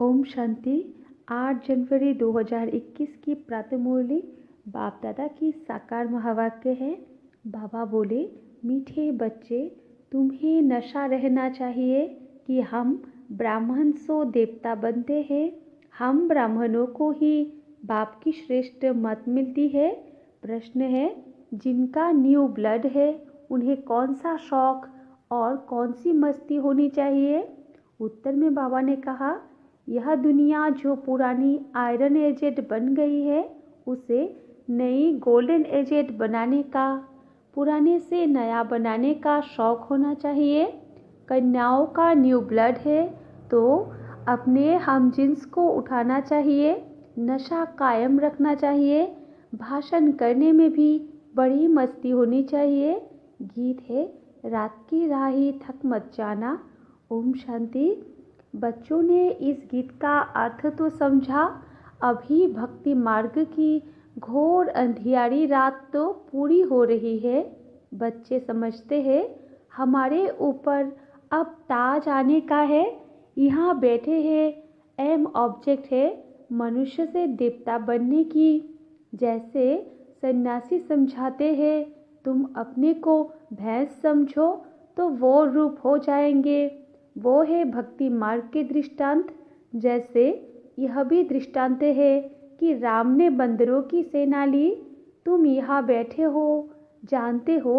ओम शांति। 8 जनवरी 2021 की प्रातः मुरली बाप दादा की साकार महावाक्य है। बाबा बोले, मीठे बच्चे, तुम्हें नशा रहना चाहिए कि हम ब्राह्मण सो देवता बनते हैं। हम ब्राह्मणों को ही बाप की श्रेष्ठ मत मिलती है। प्रश्न है, जिनका न्यू ब्लड है उन्हें कौन सा शौक और कौन सी मस्ती होनी चाहिए? उत्तर में बाबा ने कहा, यह दुनिया जो पुरानी आयरन एजेड बन गई है उसे नई गोल्डन एजेड बनाने का, पुराने से नया बनाने का शौक होना चाहिए। कन्याओं का न्यू ब्लड है तो अपने हम जिन्स को उठाना चाहिए, नशा कायम रखना चाहिए, भाषण करने में भी बड़ी मस्ती होनी चाहिए। गीत है, रात की राही थक मत जाना। ओम शांति। बच्चों ने इस गीत का अर्थ तो समझा। अभी भक्ति मार्ग की घोर अंधियारी रात तो पूरी हो रही है। बच्चे समझते हैं हमारे ऊपर अब ताज आने का है। यहाँ बैठे हैं, एम ऑब्जेक्ट है मनुष्य से देवता बनने की। जैसे सन्यासी समझाते हैं, तुम अपने को भैंस समझो तो वो रूप हो जाएंगे। वो है भक्ति मार्ग के दृष्टांत। जैसे यह भी दृष्टांत है कि राम ने बंदरों की सेना ली। तुम यहाँ बैठे हो, जानते हो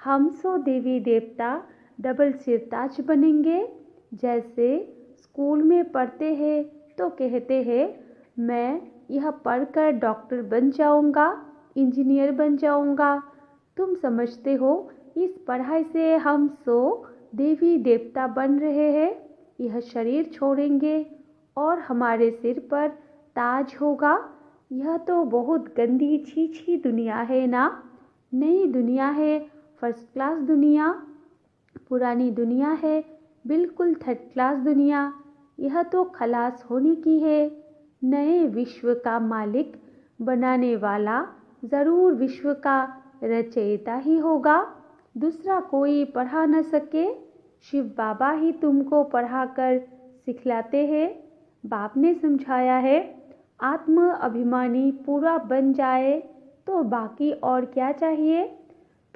हम सो देवी देवता डबल सिरताज बनेंगे। जैसे स्कूल में पढ़ते हैं तो कहते हैं मैं यह पढ़कर डॉक्टर बन जाऊंगा, इंजीनियर बन जाऊंगा। तुम समझते हो इस पढ़ाई से हम सो देवी देवता बन रहे हैं। यह शरीर छोड़ेंगे और हमारे सिर पर ताज होगा। यह तो बहुत गंदी छी दुनिया है ना। नई दुनिया है, फर्स्ट क्लास दुनिया। पुरानी दुनिया है, बिल्कुल थर्ड क्लास दुनिया। यह तो खलास होने की है। नए विश्व का मालिक बनाने वाला ज़रूर विश्व का रचयिता ही होगा। दूसरा कोई पढ़ा न सके। शिव बाबा ही तुमको पढ़ाकर सिखलाते हैं। बाप ने समझाया है, आत्म अभिमानी पूरा बन जाए तो बाकी और क्या चाहिए।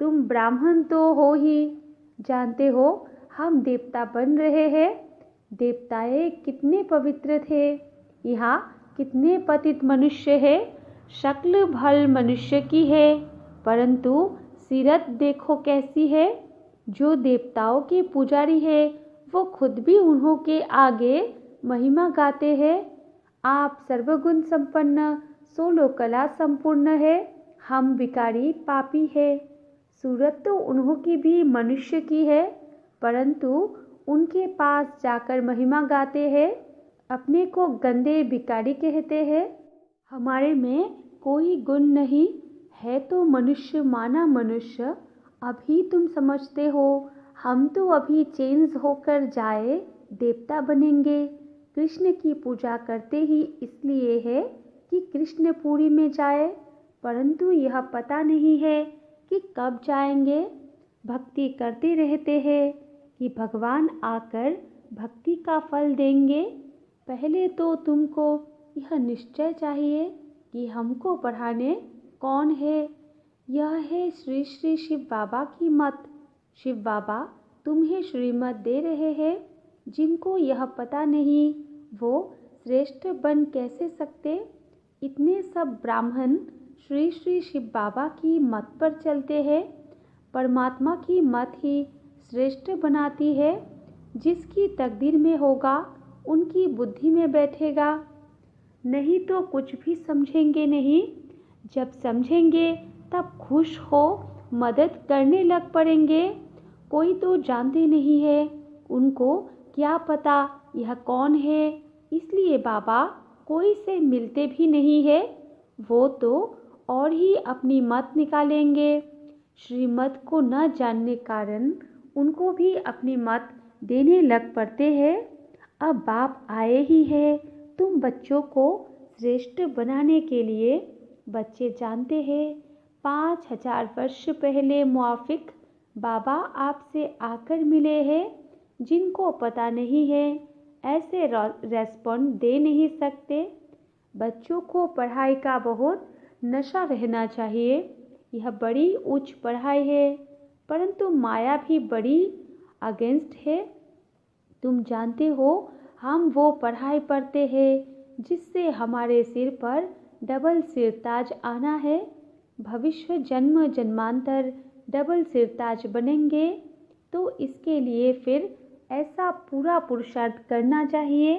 तुम ब्राह्मण तो हो ही, जानते हो हम देवता बन रहे हैं। देवताएं कितने पवित्र थे, यहाँ कितने पतित मनुष्य है। शक्ल भल मनुष्य की है परंतु सीरत देखो कैसी है। जो देवताओं के पुजारी है वो खुद भी उन्हों के आगे महिमा गाते हैं। आप सर्वगुण संपन्न 16 कला संपूर्ण है, हम विकारी पापी है। सूरत तो उन्हों की भी मनुष्य की है परंतु उनके पास जाकर महिमा गाते हैं। अपने को गंदे भिखारी कहते हैं। हमारे में कोई गुण नहीं है तो मनुष्य माना मनुष्य। अभी तुम समझते हो हम तो अभी चेंज होकर जाए देवता बनेंगे। कृष्ण की पूजा करते ही इसलिए है कि कृष्णपुरी में जाए, परंतु यह पता नहीं है कि कब जाएंगे। भक्ति करते रहते हैं कि भगवान आकर भक्ति का फल देंगे। पहले तो तुमको यह निश्चय चाहिए कि हमको पढ़ाने कौन है। यह है श्री श्री शिव बाबा की मत। शिव बाबा तुम्हें श्रीमत दे रहे हैं। जिनको यह पता नहीं वो श्रेष्ठ बन कैसे सकते। इतने सब ब्राह्मण श्री श्री शिव बाबा की मत पर चलते हैं। परमात्मा की मत ही श्रेष्ठ बनाती है। जिसकी तकदीर में होगा उनकी बुद्धि में बैठेगा। नहीं तो कुछ भी समझेंगे नहीं। जब समझेंगे तब खुश हो मदद करने लग पड़ेंगे। कोई तो जानते नहीं है, उनको क्या पता यह कौन है, इसलिए बाबा कोई से मिलते भी नहीं है। वो तो और ही अपनी मत निकालेंगे। श्रीमत को न जानने कारण उनको भी अपनी मत देने लग पड़ते हैं। अब बाप आए ही है तुम बच्चों को श्रेष्ठ बनाने के लिए। बच्चे जानते हैं 5000 वर्ष पहले मुआफिक बाबा आपसे आकर मिले हैं। जिनको पता नहीं है ऐसे रेस्पॉन्ड दे नहीं सकते। बच्चों को पढ़ाई का बहुत नशा रहना चाहिए। यह बड़ी उच्च पढ़ाई है, परंतु माया भी बड़ी अगेंस्ट है। तुम जानते हो, हम वो पढ़ाई पढ़ते हैं जिससे हमारे सिर पर डबल सिरताज आना है। भविष्य जन्म जन्मांतर डबल सिरताज बनेंगे, तो इसके लिए फिर ऐसा पूरा पुरुषार्थ करना चाहिए।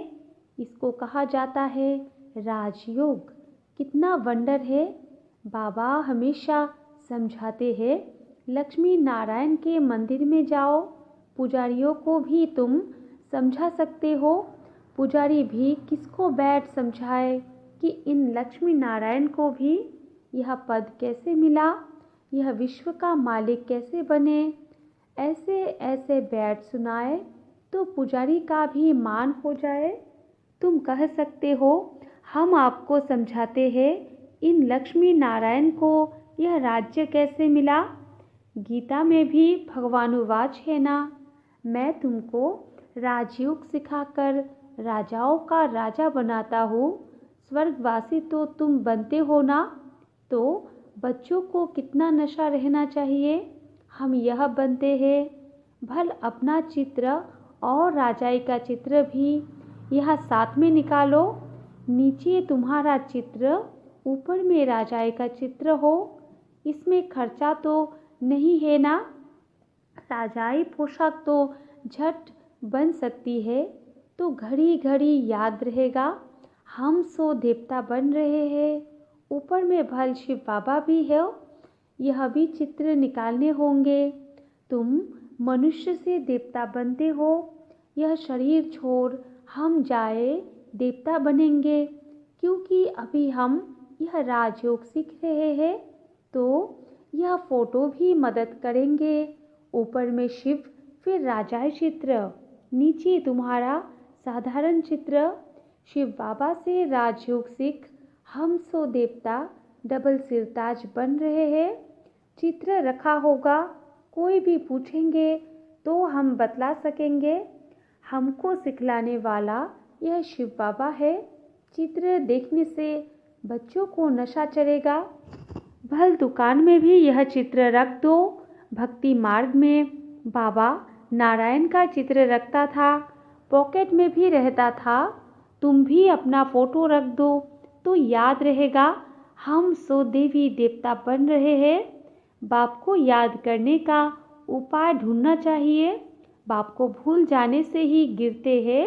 इसको कहा जाता है राजयोग। कितना वंडर है। बाबा हमेशा समझाते हैं, लक्ष्मी नारायण के मंदिर में जाओ। पुजारियों को भी तुम समझा सकते हो। पुजारी भी किसको बैठ समझाए कि इन लक्ष्मी नारायण को भी यह पद कैसे मिला, यह विश्व का मालिक कैसे बने। ऐसे ऐसे बैठ सुनाए तो पुजारी का भी मान हो जाए। तुम कह सकते हो, हम आपको समझाते हैं इन लक्ष्मी नारायण को यह राज्य कैसे मिला। गीता में भी भगवानुवाच है ना, मैं तुमको राजयोग सिखाकर राजाओं का राजा बनाता हूँ। स्वर्गवासी तो तुम बनते हो ना। तो बच्चों को कितना नशा रहना चाहिए। हम यह बनते हैं। भल अपना चित्र और राजाई का चित्र भी यह साथ में निकालो। नीचे तुम्हारा चित्र, ऊपर में राजाई का चित्र हो। इसमें खर्चा तो नहीं है ना। राजाई पोशाक तो झट बन सकती है, तो घड़ी घड़ी याद रहेगा हम सो देवता बन रहे हैं। ऊपर में भल शिव बाबा भी है, यह भी चित्र निकालने होंगे। तुम मनुष्य से देवता बनते हो। यह शरीर छोड़ हम जाए देवता बनेंगे, क्योंकि अभी हम यह राजयोग सीख रहे हैं। तो यह फोटो भी मदद करेंगे। ऊपर में शिव, फिर राजाई चित्र, नीचे तुम्हारा साधारण चित्र। शिव बाबा से राजयोग सीख हम सो देवता डबल सिरताज बन रहे हैं। चित्र रखा होगा, कोई भी पूछेंगे तो हम बतला सकेंगे। हमको सिखलाने वाला यह शिव बाबा है। चित्र देखने से बच्चों को नशा चढ़ेगा। भल दुकान में भी यह चित्र रख दो। भक्ति मार्ग में बाबा नारायण का चित्र रखता था, पॉकेट में भी रहता था। तुम भी अपना फोटो रख दो तो याद रहेगा हम सो देवी देवता बन रहे हैं। बाप को याद करने का उपाय ढूंढना चाहिए। बाप को भूल जाने से ही गिरते हैं।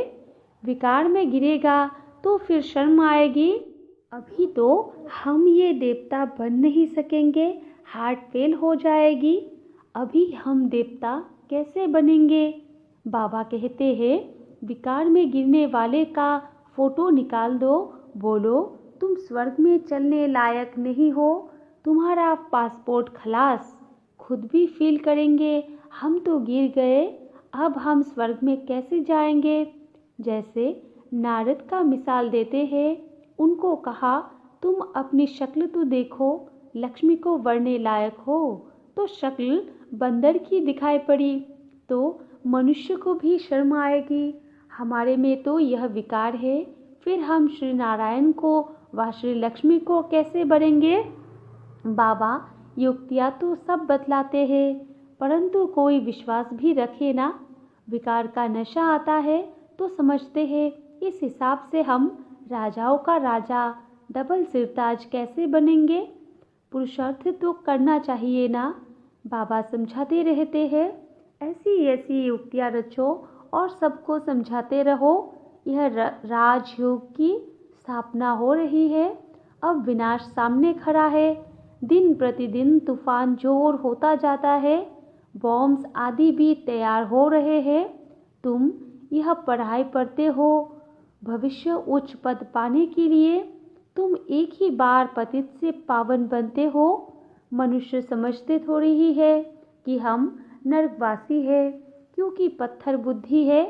विकार में गिरेगा तो फिर शर्म आएगी। अभी तो हम ये देवता बन नहीं सकेंगे, हार्ट फेल हो जाएगी। अभी हम देवता कैसे बनेंगे। बाबा कहते हैं विकार में गिरने वाले का फोटो निकाल दो। बोलो तुम स्वर्ग में चलने लायक नहीं हो, तुम्हारा पासपोर्ट खलास। खुद भी फील करेंगे हम तो गिर गए, अब हम स्वर्ग में कैसे जाएंगे। जैसे नारद का मिसाल देते हैं। उनको कहा तुम अपनी शक्ल तो देखो, लक्ष्मी को वरने लायक हो। तो शक्ल बंदर की दिखाई पड़ी तो मनुष्य को भी शर्म आएगी। हमारे में तो यह विकार है, फिर हम श्री नारायण को व श्री लक्ष्मी को कैसे बनेंगे। बाबा युक्तियाँ तो सब बतलाते हैं, परंतु कोई विश्वास भी रखे ना। विकार का नशा आता है तो समझते हैं इस हिसाब से हम राजाओं का राजा डबल सिरताज कैसे बनेंगे। पुरुषार्थ तो करना चाहिए ना। बाबा समझाते रहते हैं, ऐसी ऐसी युक्तियाँ रचो और सबको समझाते रहो। यह राजयोग की स्थापना हो रही है। अब विनाश सामने खड़ा है। दिन प्रतिदिन तूफान जोर होता जाता है। बॉम्ब्स आदि भी तैयार हो रहे हैं। तुम यह पढ़ाई पढ़ते हो भविष्य उच्च पद पाने के लिए। तुम एक ही बार पतित से पावन बनते हो। मनुष्य समझते थोड़ी ही है कि हम नरकवासी है, क्योंकि पत्थर बुद्धि है।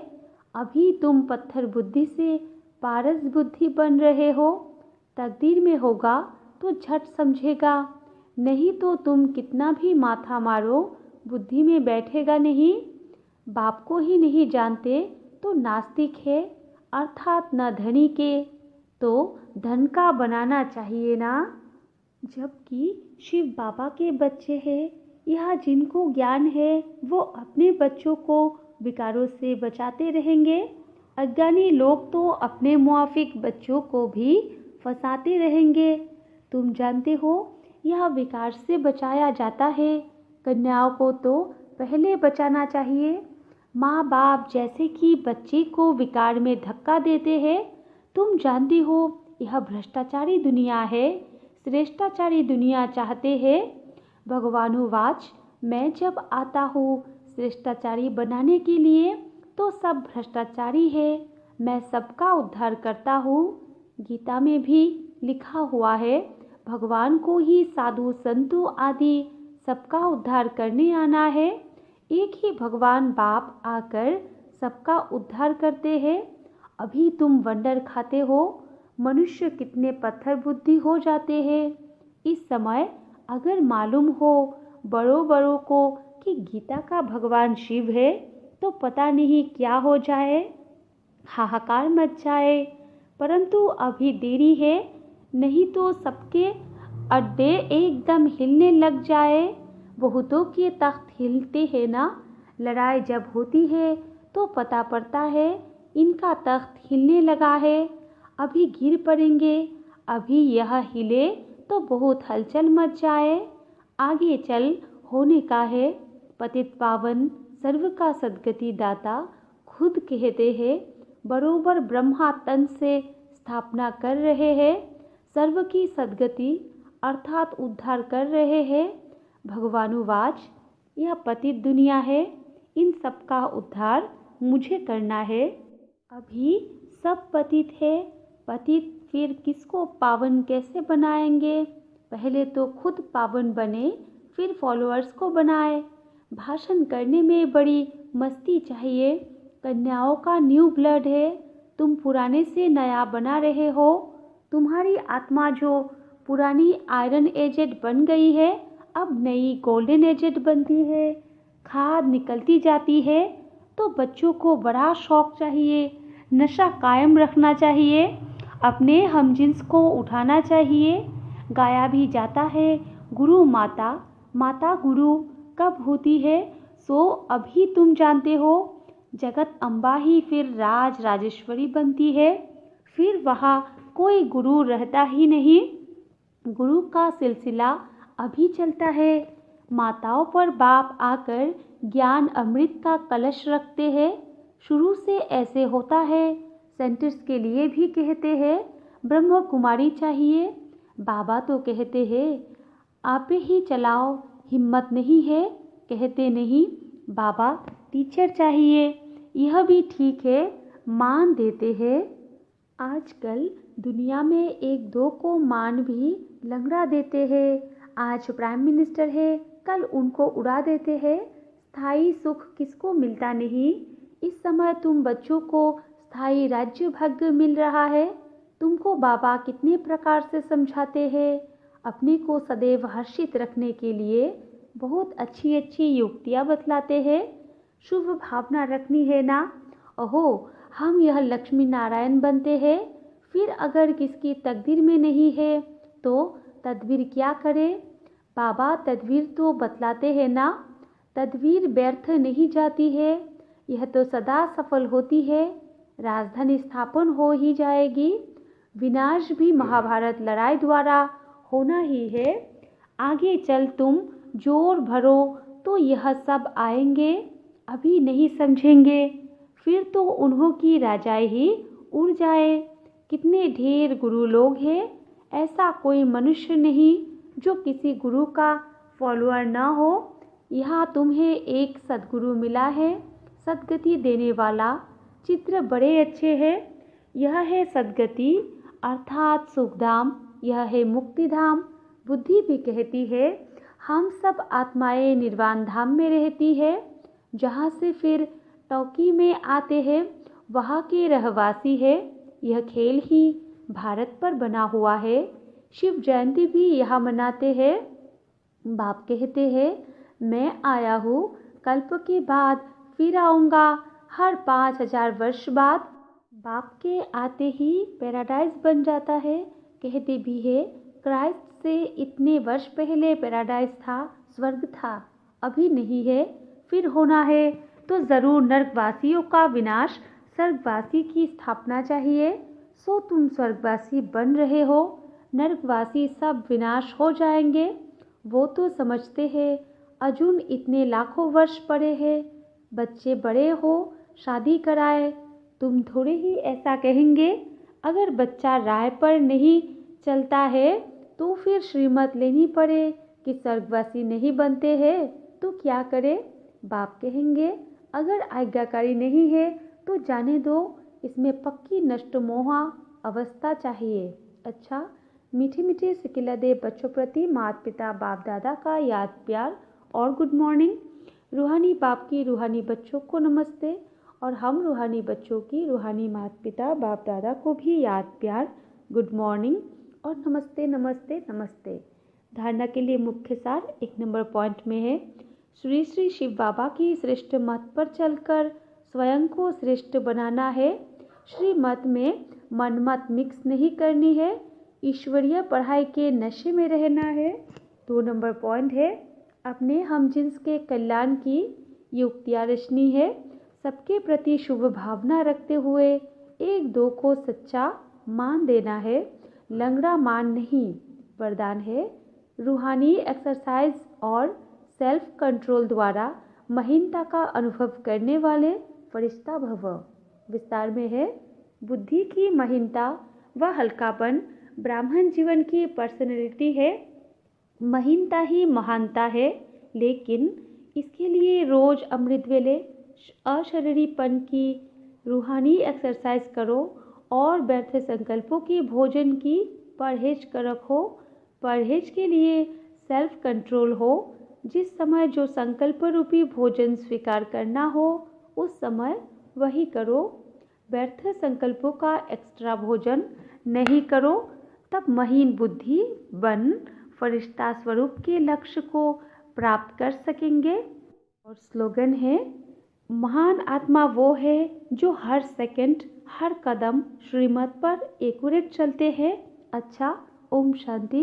अभी तुम पत्थर बुद्धि से पारस बुद्धि बन रहे हो। तकदीर में होगा तो झट समझेगा, नहीं तो तुम कितना भी माथा मारो बुद्धि में बैठेगा नहीं। बाप को ही नहीं जानते तो नास्तिक है। अर्थात न धनी के तो धन का बनाना चाहिए ना। जबकि शिव बाबा के बच्चे हैं, यह जिनको ज्ञान है वो अपने बच्चों को विकारों से बचाते रहेंगे। अज्ञानी लोग तो अपने मुआफिक बच्चों को भी फंसाते रहेंगे। तुम जानते हो यह विकार से बचाया जाता है। कन्याओं को तो पहले बचाना चाहिए। माँ बाप जैसे कि बच्चे को विकार में धक्का देते हैं। तुम जानती हो यह भ्रष्टाचारी दुनिया है। श्रेष्ठाचारी दुनिया चाहते हैं। भगवानुवाच, मैं जब आता हूँ श्रेष्ठाचारी बनाने के लिए तो सब भ्रष्टाचारी है। मैं सबका उद्धार करता हूँ। गीता में भी लिखा हुआ है, भगवान को ही साधु संतों आदि सबका उद्धार करने आना है। एक ही भगवान बाप आकर सबका उद्धार करते हैं। अभी तुम वंडर खाते हो, मनुष्य कितने पत्थर बुद्धि हो जाते हैं। इस समय अगर मालूम हो बड़ों बड़ों को कि गीता का भगवान शिव है तो पता नहीं क्या हो जाए, हाहाकार मच जाए। परंतु अभी देरी है, नहीं तो सबके अड्डे एकदम हिलने लग जाए। बहुतों के तख्त हिलते हैं ना। लड़ाई जब होती है तो पता पड़ता है इनका तख्त हिलने लगा है। अभी गिर पड़ेंगे। अभी यह हिले तो बहुत हलचल मच जाए। आगे चल होने का है। पतित पावन सर्व का सद्गति दाता खुद कहते हैं, बरोबर ब्रह्मा तन से स्थापना कर रहे हैं। सर्व की सद्गति अर्थात उद्धार कर रहे हैं। भगवानुवाच, यह पतित दुनिया है, इन सब का उद्धार मुझे करना है। अभी सब पतित है। पतित फिर किसको पावन कैसे बनाएंगे? पहले तो खुद पावन बने, फिर फॉलोअर्स को बनाए। भाषण करने में बड़ी मस्ती चाहिए। कन्याओं का न्यू ब्लड है, तुम पुराने से नया बना रहे हो। तुम्हारी आत्मा जो पुरानी आयरन एजेड बन गई है अब नई गोल्डन एजेड बनती है। खाद निकलती जाती है तो बच्चों को बड़ा शौक चाहिए। नशा कायम रखना चाहिए। अपने हमजिन्स को उठाना चाहिए। गाया भी जाता है, गुरु माता, माता गुरु कब होती है सो अभी तुम जानते हो। जगत अम्बा ही फिर राज राजेश्वरी बनती है। फिर वहाँ कोई गुरु रहता ही नहीं। गुरु का सिलसिला अभी चलता है। माताओं पर बाप आकर ज्ञान अमृत का कलश रखते हैं। शुरू से ऐसे होता है। सेंटर्स के लिए भी कहते हैं ब्रह्म कुमारी चाहिए। बाबा तो कहते हैं आप ही चलाओ, हिम्मत नहीं है, कहते नहीं बाबा टीचर चाहिए। यह भी ठीक है, मान देते हैं। आजकल दुनिया में एक दो को मान भी लंगड़ा देते हैं। आज प्राइम मिनिस्टर है, कल उनको उड़ा देते हैं। स्थायी सुख किसको मिलता नहीं। इस समय तुम बच्चों को स्थायी राज्य भाग्य मिल रहा है। तुमको बाबा कितने प्रकार से समझाते हैं। अपने को सदैव हर्षित रखने के लिए बहुत अच्छी अच्छी युक्तियाँ बतलाते हैं। शुभ भावना रखनी है ना। ओहो, हम यह लक्ष्मी नारायण बनते हैं। फिर अगर किसकी तकदीर में नहीं है तो तदबीर क्या करे। बाबा तदबीर तो बतलाते हैं ना। तदबीर व्यर्थ नहीं जाती है, यह तो सदा सफल होती है। राजधानी स्थापन हो ही जाएगी। विनाश भी महाभारत लड़ाई द्वारा होना ही है। आगे चल तुम जोर भरो तो यह सब आएंगे। अभी नहीं समझेंगे फिर तो उन्हों की राजाई ही उड़ जाए। कितने ढेर गुरु लोग हैं, ऐसा कोई मनुष्य नहीं जो किसी गुरु का फॉलोअर न हो। यहाँ तुम्हें एक सदगुरु मिला है, सदगति देने वाला। चित्र बड़े अच्छे हैं। यह है सदगति अर्थात सुखधाम, यह है मुक्तिधाम। बुद्धि भी कहती है हम सब आत्माएं निर्वाण धाम में रहती है। जहाँ से फिर टौकी में आते हैं वहाँ के रहवासी है। यह खेल ही भारत पर बना हुआ है। शिव जयंती भी यहाँ मनाते हैं। बाप कहते हैं मैं आया हूँ, कल्प के बाद फिर आऊँगा, हर 5000 वर्ष बाद। बाप के आते ही पैराडाइज बन जाता है। कहते भी है क्राइस्ट से इतने वर्ष पहले पैराडाइज था, स्वर्ग था, अभी नहीं है, फिर होना है तो ज़रूर नर्कवासियों का विनाश, स्वर्गवासी की स्थापना चाहिए। सो तुम स्वर्गवासी बन रहे हो, नर्कवासी सब विनाश हो जाएंगे। वो तो समझते हैं अजुन इतने लाखों वर्ष पड़े हैं, बच्चे बड़े हो, शादी कराए। तुम थोड़े ही ऐसा कहेंगे। अगर बच्चा राह पर नहीं चलता है तो फिर श्रीमत लेनी पड़े कि स्वर्गवासी नहीं बनते हैं तो क्या करे। बाप कहेंगे अगर आज्ञाकारी नहीं है तो जाने दो, इसमें पक्की नष्ट मोहा अवस्था चाहिए। अच्छा, मीठे मीठे सिकिलदे बच्चों प्रति माता पिता बाप दादा का याद प्यार और गुड मॉर्निंग। रूहानी बाप की रूहानी बच्चों को नमस्ते, और हम रूहानी बच्चों की रूहानी माता पिता बाप दादा को भी याद प्यार, गुड मॉर्निंग और नमस्ते नमस्ते नमस्ते। धारणा के लिए मुख्य सार 1 नंबर पॉइंट में है, श्री श्री शिव बाबा की श्रेष्ठ मत पर चलकर स्वयं को श्रेष्ठ बनाना है। श्री मत में मन मत मिक्स नहीं करनी है, ईश्वरीय पढ़ाई के नशे में रहना है। 2 नंबर पॉइंट है, अपने हमजिन्स के कल्याण की युक्तियाँ रचनी है, सबके प्रति शुभ भावना रखते हुए एक दो को सच्चा मान देना है, लंगड़ा मान नहीं, वरदान है। रूहानी एक्सरसाइज और सेल्फ कंट्रोल द्वारा महीनता का अनुभव करने वाले फरिश्ता भव। विस्तार में है, बुद्धि की महीनता व हल्कापन ब्राह्मण जीवन की पर्सनैलिटी है। महीनता ही महानता है, लेकिन इसके लिए रोज अमृत वेले अशरीरीपन की रूहानी एक्सरसाइज करो और व्यर्थ संकल्पों की भोजन की परहेज कर रखो। परहेज के लिए सेल्फ कंट्रोल हो। जिस समय जो संकल्प रूपी भोजन स्वीकार करना हो उस समय वही करो। व्यर्थ संकल्पों का एक्स्ट्रा भोजन नहीं करो, तब महीन बुद्धि बन फरिश्ता स्वरूप के लक्ष्य को प्राप्त कर सकेंगे। और स्लोगन है, महान आत्मा वो है जो हर सेकंड हर कदम श्रीमत पर एक्यूरेट चलते हैं। अच्छा, ओम शांति।